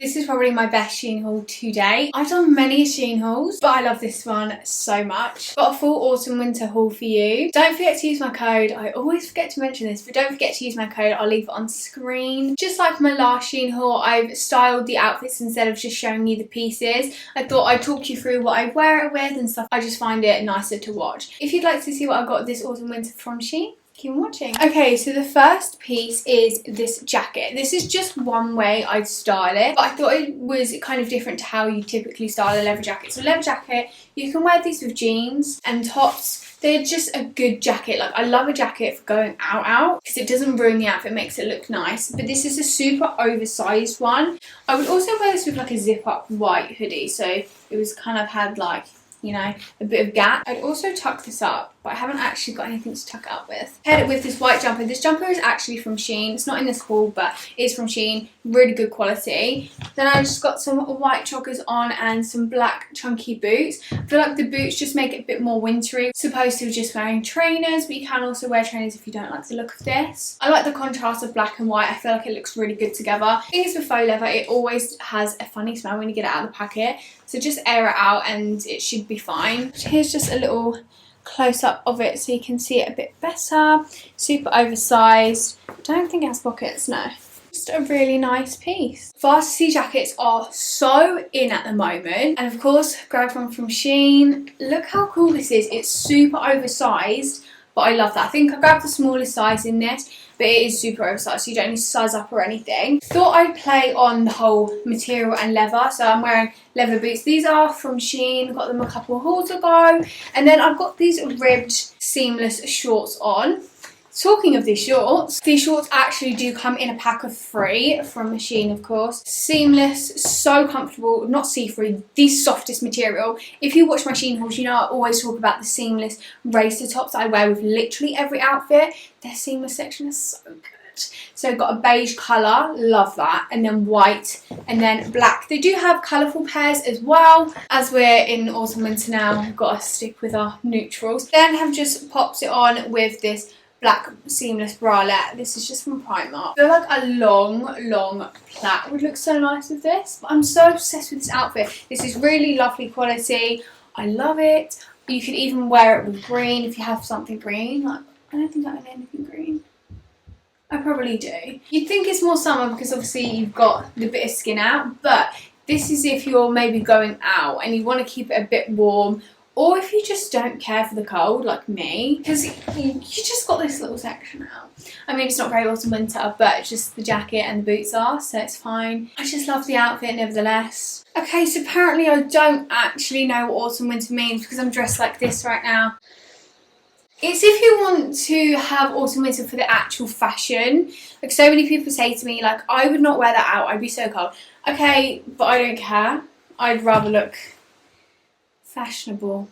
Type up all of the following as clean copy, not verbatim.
This is probably my best Shein haul to date. I've done many Shein hauls, but I love this one so much. Got a full autumn winter haul for you. Don't forget to use my code. I always forget to mention this, but don't forget to use my code. I'll leave it on screen. Just like my last Shein haul, I've styled the outfits instead of just showing you the pieces. I thought I'd talk you through what I wear it with and stuff. I just find it nicer to watch. If you'd like to see what I got this autumn winter from Shein, keep watching. Okay, so the first piece is this jacket. This is just one way I'd style it, but I thought it was kind of different to how you typically style a leather jacket. So leather jacket, you can wear these with jeans and tops. They're just a good jacket. Like, I love a jacket for going out because it doesn't ruin the outfit, it makes it look nice. But this is a super oversized one. I would also wear this with like a zip up white hoodie, so it was kind of had like, you know, a bit of gap. I'd also tuck this up, but I haven't actually got anything to tuck it up with. Paired it with this white jumper. This jumper is actually from Shein. It's not in this haul, but it is from Shein. Really good quality. Then I just got some white joggers on and some black chunky boots. I feel like the boots just make it a bit more wintry. Supposed to just wearing trainers, but you can also wear trainers if you don't like the look of this. I like the contrast of black and white. I feel like it looks really good together. The thing is with faux leather, it always has a funny smell when you get it out of the packet. So just air it out and it should be fine. Here's just a little close up of it so you can see it a bit better. Super oversized. Don't think it has pockets, no. Just a really nice piece. Varsity jackets are so in at the moment, and of course grabbed one from Shein. Look how cool this is. It's super oversized, but I love that. I think I grabbed the smallest size in this, but it is super oversized, so you don't need to size up or anything. Thought I'd play on the whole material and leather, so I'm wearing leather boots. These are from Shein, got them a couple of hauls ago. And then I've got these ribbed seamless shorts on. Talking of these shorts actually do come in a pack of 3 from Shein, of course. Seamless, so comfortable, not see-through, the softest material. If you watch my Shein hauls, you know I always talk about the seamless racer tops that I wear with literally every outfit. Their seamless section is so good. So I've got a beige colour, love that, and then white, and then black. They do have colourful pairs as well. As we're in autumn winter now, we've got to stick with our neutrals. Then have just popped it on with this black seamless bralette. This is just from Primark. I feel like a long plait would look so nice with this, but I'm so obsessed with this outfit. This is really lovely quality. I love it. You could even wear it with green if you have something green. Like, I don't think I have anything green. I probably do. You'd think it's more summer because obviously you've got the bit of skin out, but this is if you're maybe going out and you want to keep it a bit warm, or if you just don't care for the cold like me, because you just got this little section out. I mean, it's not very autumn winter, but just the jacket and the boots are, so it's fine. I just love the outfit nevertheless. Okay, so apparently I don't actually know what autumn winter means because I'm dressed like this right now. It's if you want to have autumn winter for the actual fashion. Like, so many people say to me, like, I would not wear that out, I'd be so cold. Okay, but I don't care. I'd rather look fashionable.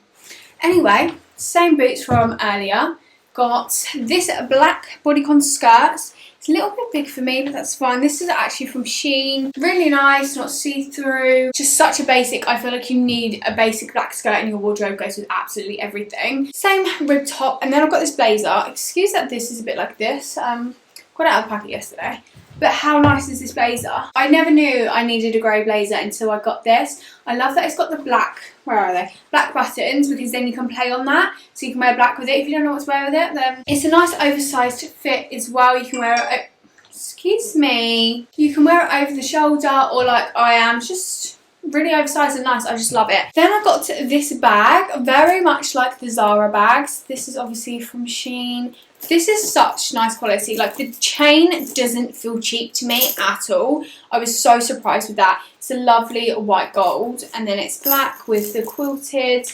Anyway, same boots from earlier. Got this black Bodycon Skirt. It's a little bit big for me, but that's fine. This is actually from Shein. Really nice, not see-through. Just such a basic. I feel like you need a basic black skirt in your wardrobe. Goes with absolutely everything. Same rib top. And then I've got this blazer. Excuse that this is a bit like this. Got it out of the packet yesterday. But how nice is this blazer? I never knew I needed a grey blazer until I got this. I love that it's got the black, where are they? Black buttons, because then you can play on that. So you can wear black with it. If you don't know what to wear with it, then it's a nice oversized fit as well. You can wear it, excuse me. You can wear it over the shoulder or like I am, just really oversized and nice. I just love it. Then I got this bag, very much like the Zara bags. This is obviously from Shein. This is such nice quality. Like, the chain doesn't feel cheap to me at all. I was so surprised with that. It's a lovely white gold, and then it's black with the quilted.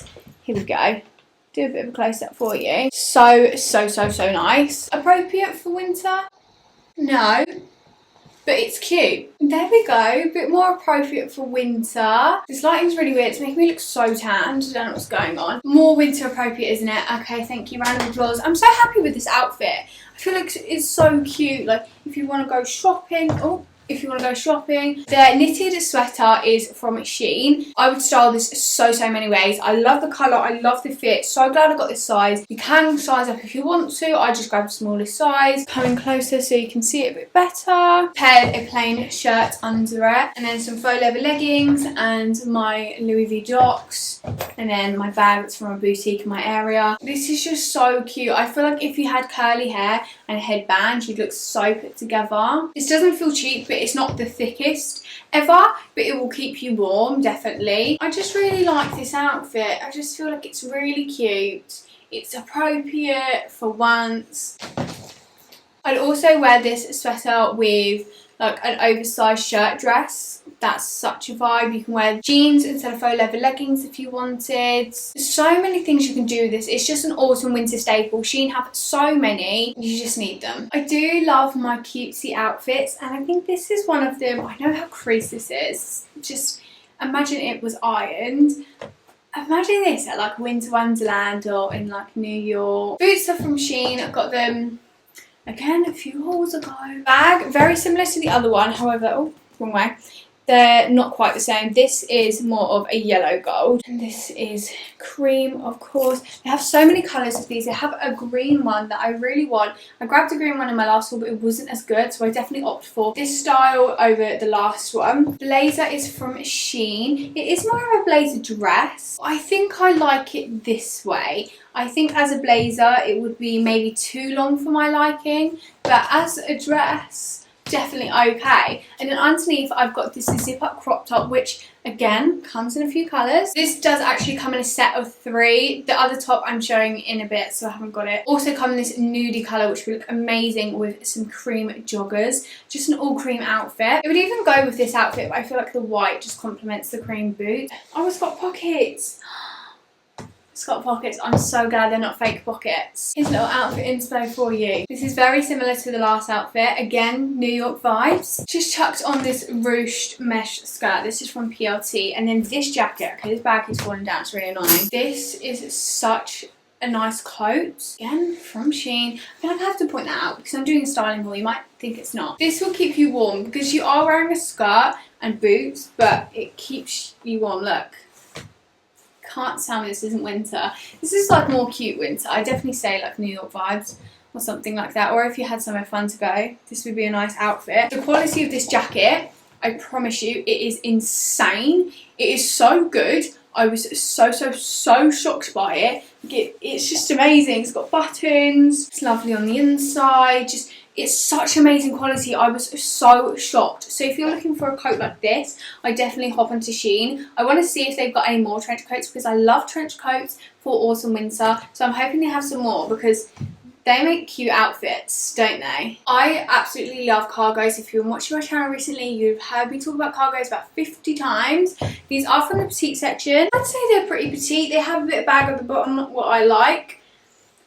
Here we go. Do a bit of a close up for you. So nice. Appropriate for winter? No. But it's cute. There we go, a bit more appropriate for winter. This lighting's really weird, it's making me look so tanned. I don't know what's going on. More winter appropriate, isn't it? Okay, thank you, round of applause. I'm so happy with this outfit. I feel like it's so cute, like if you want to go shopping. Oh, if you want to go shopping. The knitted sweater is from Shein. I would style this so many ways. I love the colour, I love the fit. So glad I got this size. You can size up if you want to. I just grabbed the smallest size. Coming closer so you can see it a bit better. Paired a plain shirt under it, and then some faux leather leggings and my Louis V Docs, and then my bag that's from a boutique in my area. This is just so cute. I feel like if you had curly hair and a headband, you'd look so put together. This doesn't feel cheap, but it's not the thickest ever, but it will keep you warm, definitely. I just really like this outfit. I just feel like it's really cute. It's appropriate for once. I'd also wear this sweater with like an oversized shirt dress. That's such a vibe. You can wear jeans instead of faux leather leggings if you wanted. There's so many things you can do with this. It's just an autumn winter staple. Shein have so many, you just need them. I do love my cutesy outfits, and I think this is one of them. I know how creased this is. Just imagine it was ironed. Imagine this at like Winter Wonderland or in like New York. Boots are from Shein. I got them again a few hauls ago. Bag, very similar to the other one, however, oh, wrong way. They're not quite the same. This is more of a yellow gold, and this is cream, of course. They have so many colours of these. They have a green one that I really want. I grabbed a green one in my last haul, but it wasn't as good, so I definitely opt for this style over the last one. Blazer is from Shein. It is more of a blazer dress. I think I like it this way. I think as a blazer, it would be maybe too long for my liking, but as a dress, definitely okay. And then underneath I've got this zip up crop top, which again comes in a few colours. This does actually come in a set of 3. The other top I'm showing in a bit, so I haven't got it. Also come in this nudie colour, which would look amazing with some cream joggers. Just an all cream outfit. It would even go with this outfit, but I feel like the white just complements the cream boot. Oh, it's got pockets. It's got pockets. I'm so glad they're not fake pockets. Here's a little outfit inspo for you. This is very similar to the last outfit. Again, New York vibes. Just chucked on this ruched mesh skirt. This is from PLT. And then this jacket. Okay, this bag is falling down. It's really annoying. This is such a nice coat. Again, from Shein. I feel like I have to point that out because I'm doing a styling haul. You might think it's not. This will keep you warm because you are wearing a skirt and boots, but it keeps you warm. Look. Can't tell me this isn't winter. This is like more cute winter. I definitely say like New York vibes or something like that. Or if you had somewhere fun to go, this would be a nice outfit. The quality of this jacket, I promise you, it is insane. It is so good. I was so shocked by it. It's just amazing. It's got buttons. It's lovely on the inside. Just it's such amazing quality. I was so shocked. So if you're looking for a coat like this, I definitely hop onto Shein. I want to see if they've got any more trench coats because I love trench coats for autumn winter. So I'm hoping they have some more because they make cute outfits, don't they? I absolutely love cargos. If you've been watching my channel recently, you've heard me talk about cargos about 50 times. These are from the petite section. I'd say they're pretty petite. They have a bit of bag at the bottom, what I like.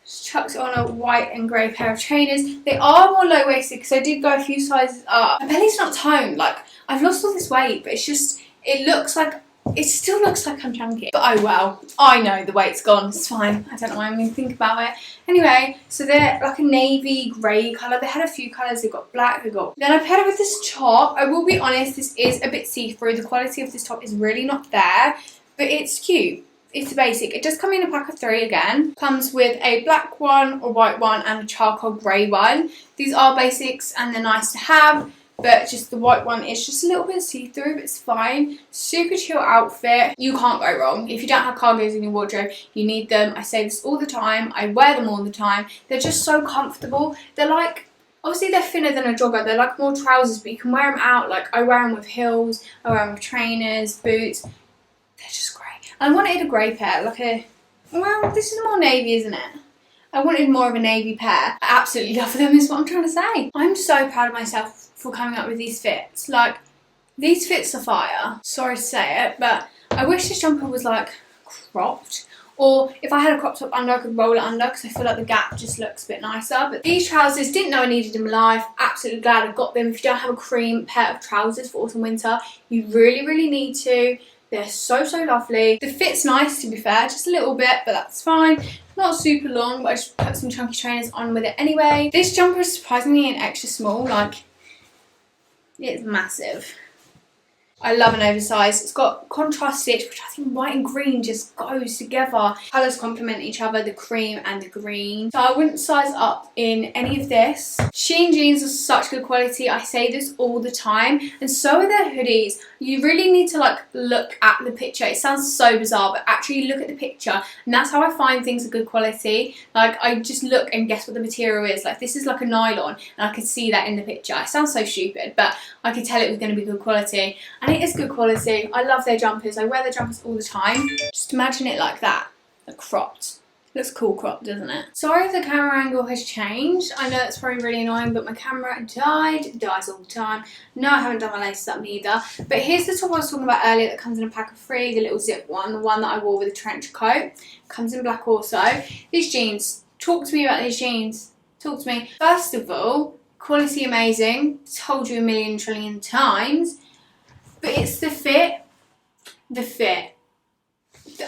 Just chucked on a white and grey pair of trainers. They are more low-waisted because I did go a few sizes up. My belly's not toned. Like, I've lost all this weight, but it's just, it still looks like I'm chunky. But oh well, I know the weight's gone. It's fine. I don't know why I'm going to think about it. Anyway, so they're like a navy grey colour. They had a few colours. They've got black, Then I paired it with this top. I will be honest, this is a bit see-through. The quality of this top is really not there, but it's cute. It's basic. It does come in a pack of 3 again. Comes with a black one, a white one, and a charcoal grey one. These are basics and they're nice to have, but just the white one is just a little bit see-through, but it's fine. Super chill outfit. You can't go wrong. If you don't have cargos in your wardrobe, you need them. I say this all the time. I wear them all the time. They're just so comfortable. They're like, obviously they're thinner than a jogger. They're like more trousers, but you can wear them out. Like I wear them with heels. I wear them with trainers, boots. They're just great. I wanted a grey pair, like a, well, this is more navy, isn't it? I wanted more of a navy pair. I absolutely love them is what I'm trying to say. I'm so proud of myself for coming up with these fits. Like, these fits are fire. Sorry to say it, but I wish this jumper was like cropped. Or if I had a crop top under, I could roll it under because I feel like the gap just looks a bit nicer. But these trousers, didn't know I needed them live. Absolutely glad I got them. If you don't have a cream pair of trousers for autumn winter, you really need to. They're so lovely. The fit's nice, to be fair, just a little bit, but that's fine. Not super long, but I just put some chunky trainers on with it anyway. This jumper is surprisingly an extra small. Like, It's massive. I love an oversized. It's got contrast stitch, which I think white and green just goes together. Colours complement each other, the cream and the green. So I wouldn't size up in any of this. Shein jeans are such good quality. I say this all the time. And so are their hoodies. You really need to like look at the picture. It sounds so bizarre, but actually look at the picture. And that's how I find things are good quality. Like I just look and guess what the material is. Like this is like a nylon and I could see that in the picture. It sounds so stupid, but I could tell it was going to be good quality. And it is good quality. I love their jumpers. I wear their jumpers all the time. Just imagine it like that, like cropped. Looks cool cropped, doesn't it? Sorry if the camera angle has changed. I know it's probably really annoying, but my camera died. It dies all the time. No, I haven't done my laces up neither. But here's the top I was talking about earlier that comes in a pack of 3, the little zip one, the one that I wore with a trench coat. Comes in black also. These jeans. Talk to me about these jeans. Talk to me. First of all, quality amazing. Told you a million trillion times. But it's the fit. The fit.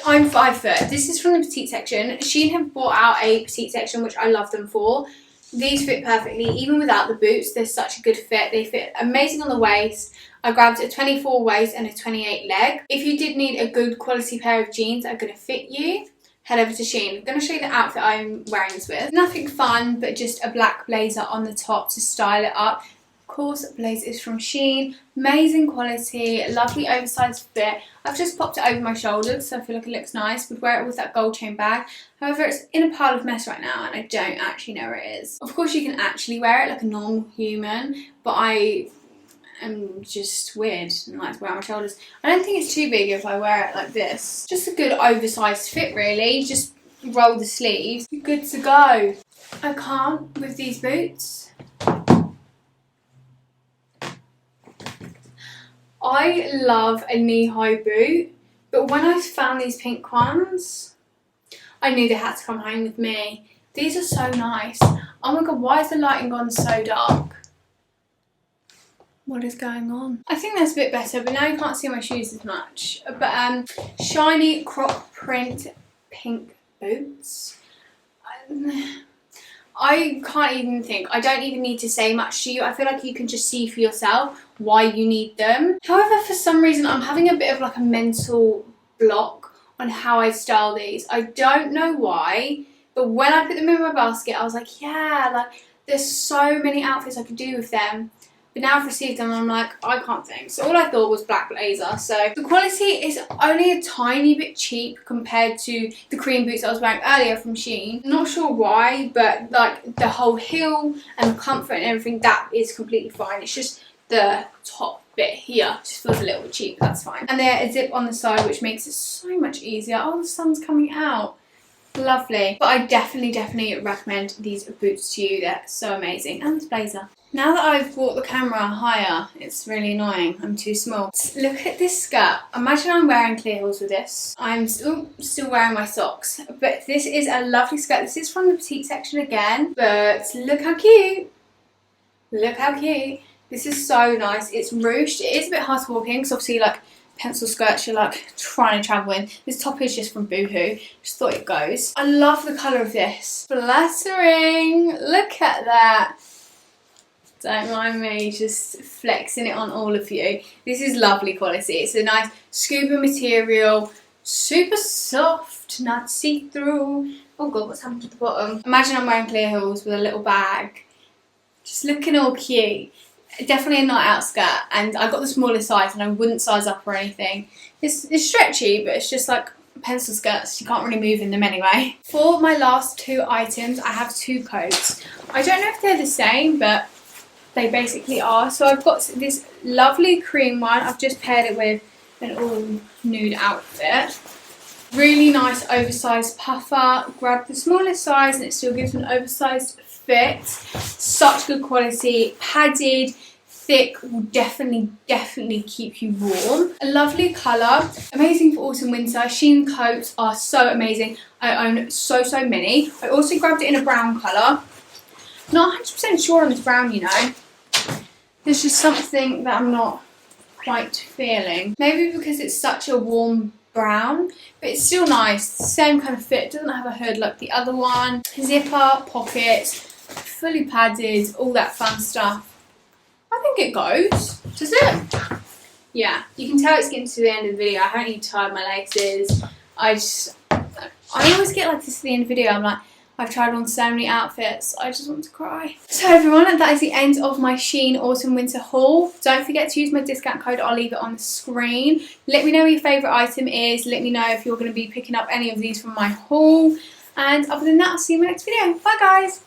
I'm 5 foot. This is from the petite section. Shein have brought out a petite section, which I love them for. These fit perfectly, even without the boots. They're such a good fit. They fit amazing on the waist. I grabbed a 24 waist and a 28 leg. If you did need a good quality pair of jeans that are going to fit you, head over to Shein. I'm going to show you the outfit I'm wearing this with. Nothing fun, but just a black blazer on the top to style it up. Of course, blazer is from Shein. Amazing quality, lovely oversized fit. I've just popped it over my shoulders, so I feel like it looks nice. Would wear it with that gold chain bag. However, it's in a pile of mess right now, and I don't actually know where it is. Of course, you can actually wear it like a normal human, but I am just weird and like to wear it on my shoulders. I don't think it's too big if I wear it like this. Just a good oversized fit, really. Just roll the sleeves. You're good to go. I can't with these boots. I love a knee-high boot, but when I found these pink ones, I knew they had to come home with me. These are so nice. Oh my god, why is the lighting gone so dark? What is going on? I think that's a bit better, but now you can't see my shoes as much. But shiny crop print pink boots. I can't even think. I don't even need to say much to you. I feel like you can just see for yourself why you need them. However, for some reason, I'm having a bit of like a mental block on how I style these. I don't know why, but when I put them in my basket, I was like, yeah, like there's so many outfits I could do with them. But now I've received them and I'm like, I can't think. So all I thought was black blazer. So the quality is only a tiny bit cheap compared to the cream boots I was wearing earlier from Shein. Not sure why, but like the whole heel and the comfort and everything, that is completely fine. It's just the top bit here just feels a little bit cheap, but that's fine. And they're a zip on the side, which makes it so much easier. Oh, the sun's coming out. Lovely. But I definitely recommend these boots to you. They're so amazing. And this blazer. Now that I've brought the camera higher, it's really annoying. I'm too small. Look at this skirt. Imagine I'm wearing clear heels with this. I'm still wearing my socks. But this is a lovely skirt. This is from the petite section again. But look how cute. Look how cute. This is so nice. It's ruched. It is a bit hard to walk in because obviously like pencil skirts you're like trying to travel in. This top is just from Boohoo. Just thought it goes. I love the colour of this. Flattering. Look at that. Don't mind me just flexing it on all of you. This is lovely quality. It's a nice scuba material. Super soft, not see-through. Oh god, what's happened to the bottom? Imagine I'm wearing clear heels with a little bag. Just looking all cute. Definitely a night out skirt. And I got the smallest size and I wouldn't size up or anything. It's stretchy, but it's just like pencil skirts. You can't really move in them anyway. For my last 2 items, I have 2 coats. I don't know if they're the same, but they basically are. So I've got this lovely cream one. I've just paired it with an all nude outfit. Really nice oversized puffer. Grab the smallest size and it still gives an oversized fit. Such good quality. Padded, thick, will definitely keep you warm. A lovely colour. Amazing for autumn winter. Shein coats are so amazing. I own so many. I also grabbed it in a brown colour. Not 100% sure on this brown, you know. There's just something that I'm not quite feeling. Maybe because it's such a warm brown, but it's still nice. Same kind of fit. Doesn't have a hood like the other one. Zipper, pockets, fully padded, all that fun stuff. I think it goes. Does it? Yeah, you can tell it's getting to the end of the video. I haven't even tied my laces. I always get like this at the end of the video. I'm like, I've tried on so many outfits. I just want to cry. So everyone, that is the end of my Shein autumn winter haul. Don't forget to use my discount code. I'll leave it on the screen. Let me know what your favourite item is. Let me know if you're going to be picking up any of these from my haul. And other than that, I'll see you in my next video. Bye guys.